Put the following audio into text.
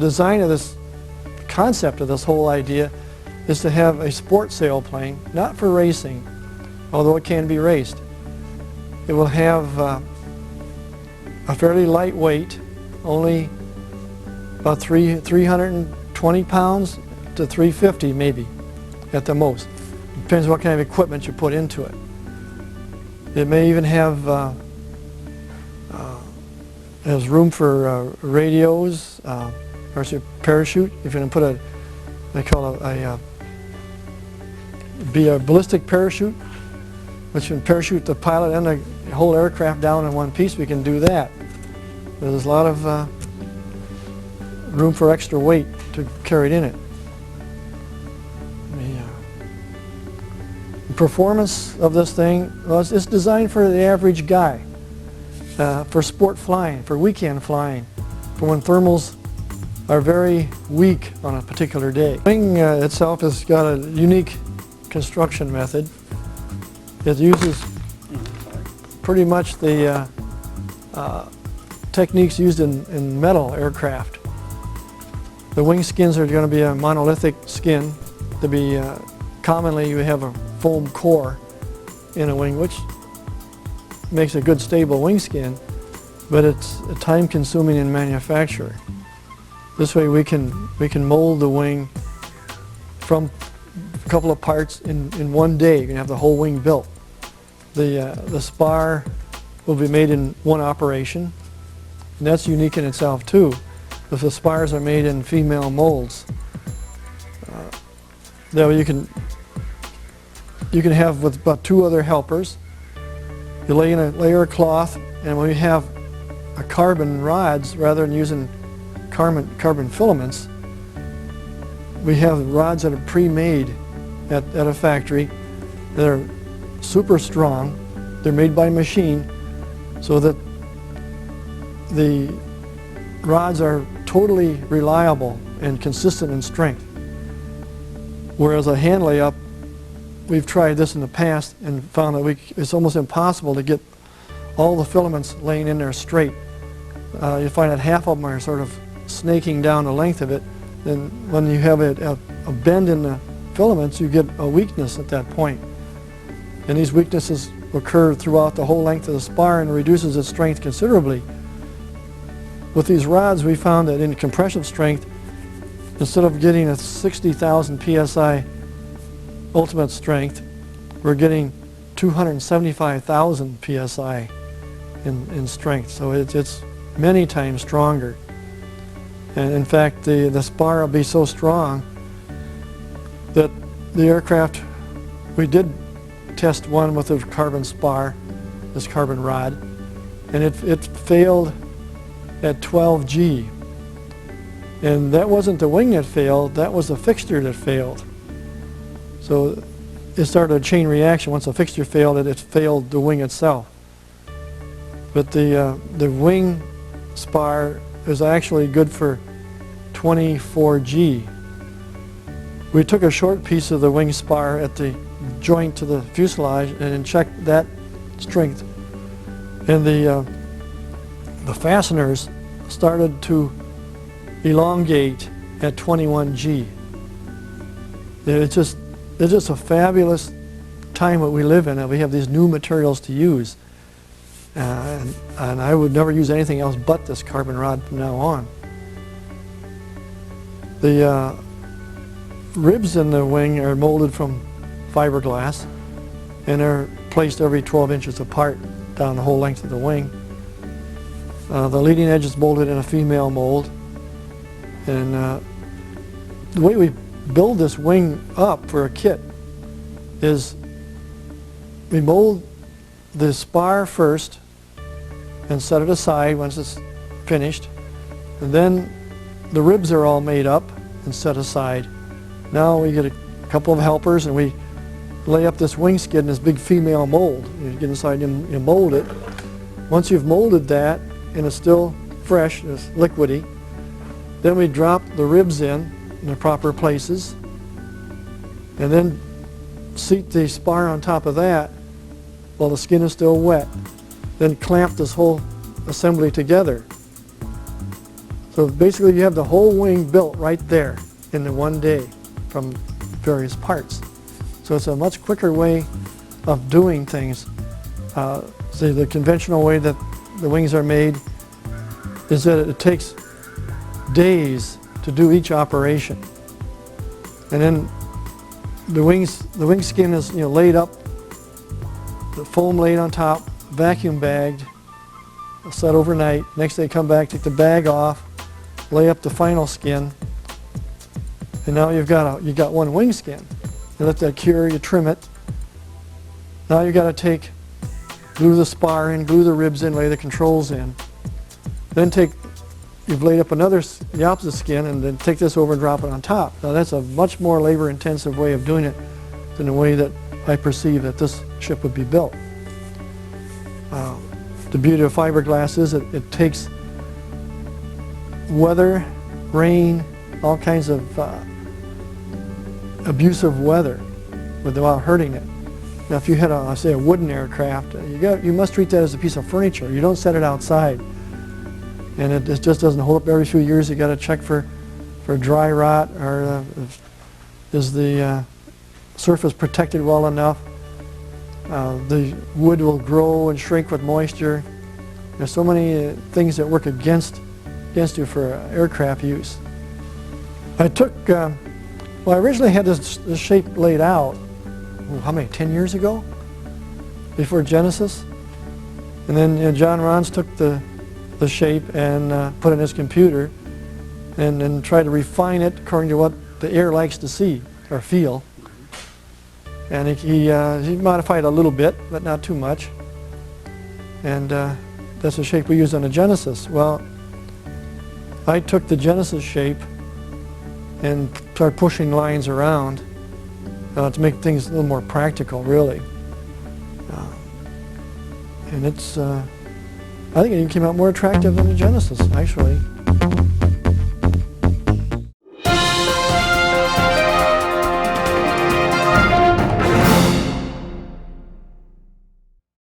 design of this concept of this whole idea is to have a sport sailplane, not for racing, although it can be raced. It will have a fairly light weight, only about 320 pounds to 350 maybe at the most. Depends what kind of equipment you put into it. It may even have has room for radios, or a parachute. If you're going to put they call it a ballistic parachute, which can parachute the pilot and the whole aircraft down in one piece, we can do that. There's a lot of room for extra weight to carry it in it. The performance of this thing, well, it's designed for the average guy, for sport flying, for weekend flying, for when thermals are very weak on a particular day. The wing itself has got a unique construction method. It uses pretty much the techniques used in metal aircraft. The wing skins are going to be a monolithic skin. Commonly you have a foam core in a wing, which makes a good stable wing skin, but it's time consuming in manufacture. This way we can mold the wing from a couple of parts in one day. You can have the whole wing built. The spar will be made in one operation, and that's unique in itself too. If the spars are made in female molds, that way you can have with about 2 other helpers. You lay in a layer of cloth, and when you have a carbon rods rather than using carbon filaments, we have rods that are pre-made at a factory that are super strong. They're made by machine so that the rods are totally reliable and consistent in strength. Whereas a hand layup, we've tried this in the past and found that it's almost impossible to get all the filaments laying in there straight. You find that half of them are sort of snaking down the length of it. Then when you have a bend in the filaments, you get a weakness at that point. And these weaknesses occur throughout the whole length of the spar and reduces its strength considerably. With these rods, we found that in compression strength, instead of getting a 60,000 psi ultimate strength, we're getting 275,000 psi in strength. So it's many times stronger. And in fact, the spar will be so strong that the aircraft, we did test one with a carbon spar, this carbon rod, and it failed at 12 G. And that wasn't the wing that failed, that was the fixture that failed. So it started a chain reaction. Once the fixture failed, it failed the wing itself. But the wing spar is actually good for 24 G. We took a short piece of the wing spar at the joint to the fuselage and checked that strength. And the fasteners started to elongate at 21 G. It's just a fabulous time that we live in, and we have these new materials to use. And I would never use anything else but this carbon rod from now on. The ribs in the wing are molded from fiberglass, and they're placed every 12 inches apart down the whole length of the wing. The leading edge is molded in a female mold, and the way we build this wing up for a kit is we mold the spar first and set it aside once it's finished, and then the ribs are all made up and set aside. Now we get a couple of helpers and we lay up this wing skid in this big female mold. You get inside and you mold it. Once you've molded that and it's still fresh, it's liquidy, then we drop the ribs in the proper places and then seat the spar on top of that while the skin is still wet. Then clamp this whole assembly together. So basically you have the whole wing built right there in the one day from various parts. So it's a much quicker way of doing things. Say the conventional way that the wings are made is that it takes days to do each operation. And then the wing skin is laid up, the foam laid on top, vacuum bagged, set overnight. Next day come back, take the bag off, lay up the final skin, and now you've got one wing skin. You let that cure, you trim it. Now you've got to glue the spar in, glue the ribs in, lay the controls in. Then you've laid up the opposite skin, and then take this over and drop it on top. Now that's a much more labor-intensive way of doing it than the way that I perceive that this ship would be built. The beauty of fiberglass is it takes weather, rain, all kinds of abusive weather without hurting it. Now if you had say a wooden aircraft, you must treat that as a piece of furniture. You don't set it outside. And it just doesn't hold up. Every few years you got to check for dry rot, or is the surface protected well enough. The wood will grow and shrink with moisture. There's so many things that work against you for aircraft use. I originally had this shape laid out, how many, 10 years ago? Before Genesis? And then John Rons took the shape and put it in his computer and then tried to refine it according to what the air likes to see or feel. And he modified it a little bit, but not too much. And that's the shape we use on the Genesis. Well, I took the Genesis shape and started pushing lines around to make things a little more practical, really. And I think it even came out more attractive than the Genesis, actually.